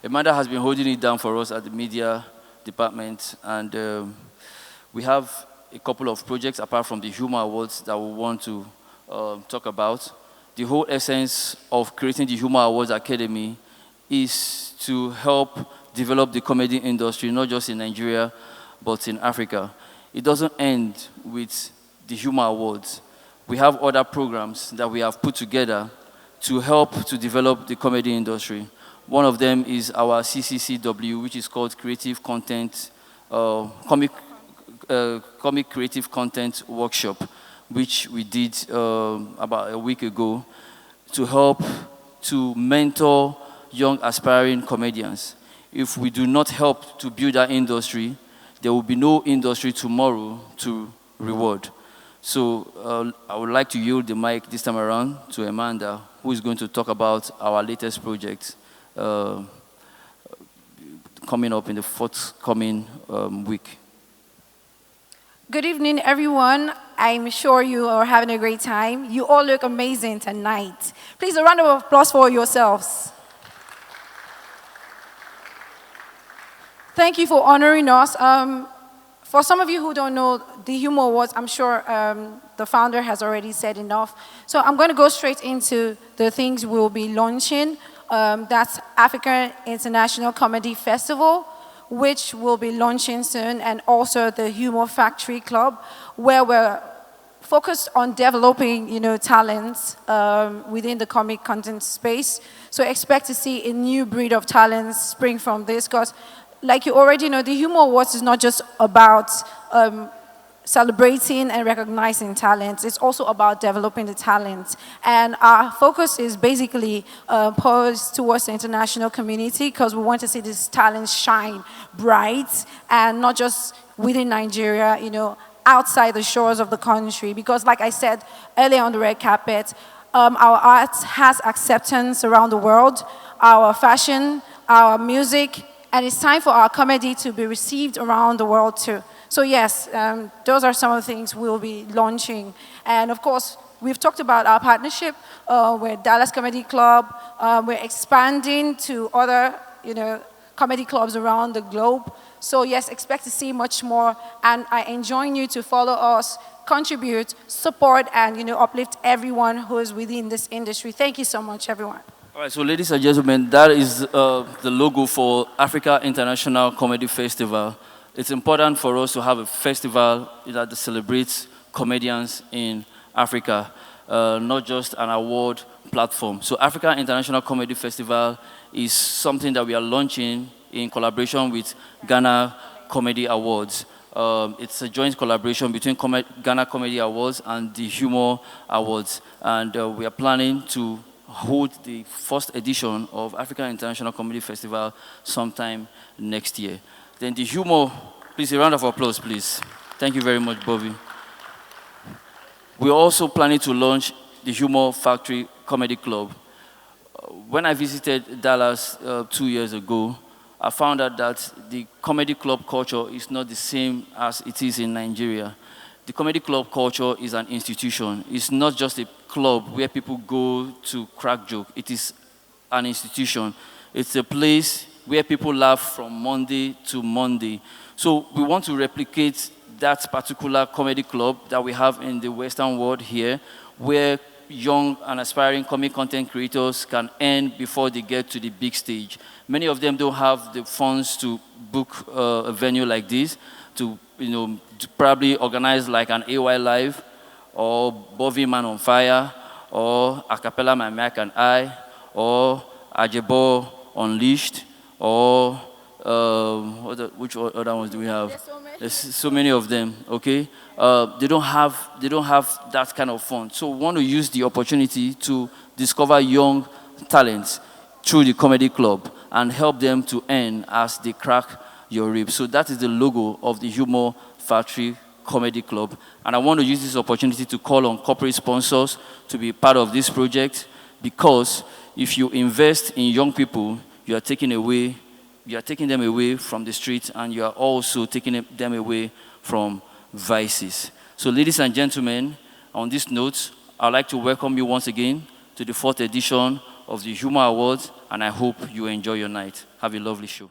Ermandha has been holding it down for us at the media department, and we have a couple of projects apart from the Humour Awards that we want to talk about. The whole essence of creating the Humour Awards Academy is to help develop the comedy industry, not just in Nigeria, but in Africa. It doesn't end with the Humour Awards. We have other programs that we have put together to help to develop the comedy industry. One of them is our CCCW, which is called Creative Content, Comic Creative Content Workshop, which we did about a week ago to help to mentor young aspiring comedians. If we do not help to build our industry, there will be no industry tomorrow to reward. So I would like to yield the mic this time around to Ermandha, who is going to talk about our latest project coming up in the forthcoming week. Good evening, everyone. I'm sure you are having a great time. You all look amazing tonight. Please, a round of applause for yourselves. Thank you for honoring us. For some of you who don't know, the Humour Awards, I'm sure the founder has already said enough. So I'm going to go straight into the things we'll be launching. That's African International Comedy Festival, which will be launching soon, and also the Humour Factory Club, where we're focused on developing, talents within the comic content space. So expect to see a new breed of talents spring from this, because like you already know, the Humour Awards is not just about celebrating and recognizing talents. It's also about developing the talent. And our focus is basically posed towards the international community, because we want to see these talents shine bright, and not just within Nigeria, outside the shores of the country. Because like I said earlier on the red carpet, our art has acceptance around the world, our fashion, our music, and it's time for our comedy to be received around the world too. So yes, those are some of the things we'll be launching. And of course, we've talked about our partnership with Dallas Comedy Club. We're expanding to other, comedy clubs around the globe. So yes, expect to see much more. And I enjoin you to follow us, contribute, support, and uplift everyone who is within this industry. Thank you so much, everyone. All right, so ladies and gentlemen, that is the logo for Africa International Comedy Festival. It's important for us to have a festival that celebrates comedians in Africa, not just an award platform. So Africa International Comedy Festival is something that we are launching in collaboration with Ghana Comedy Awards. It's a joint collaboration between Ghana Comedy Awards and the Humour Awards. And we are planning to hold the first edition of Africa International Comedy Festival sometime next year. Then the Humour, please, a round of applause, please. Thank you very much, Bobby. We're also planning to launch the Humour Factory Comedy Club. When I visited Dallas 2 years ago, I found out that the comedy club culture is not the same as it is in Nigeria. The comedy club culture is an institution. It's not just a club where people go to crack joke. It is an institution. It's a place where people laugh from Monday to Monday. So we want to replicate that particular comedy club that we have in the Western world here, where young and aspiring comic content creators can earn before they get to the big stage. Many of them don't have the funds to book a venue like this, to probably organize like an AY Live, or Bovie Man on Fire, or Acapella My Mac and I, or Ajebo Unleashed, or which other ones do we have? There's so many of them. Okay, they don't have that kind of fund. So we want to use the opportunity to discover young talents through the comedy club and help them to earn as they crack your ribs. So that is the logo of the Humour Factory Comedy Club. And I want to use this opportunity to call on corporate sponsors to be part of this project, because if you invest in young people, you are taking them away from the streets, and you are also taking them away from vices. So ladies and gentlemen, on this note, I'd like to welcome you once again to the 4th edition of the Humour Awards, and I hope you enjoy your night. Have a lovely show.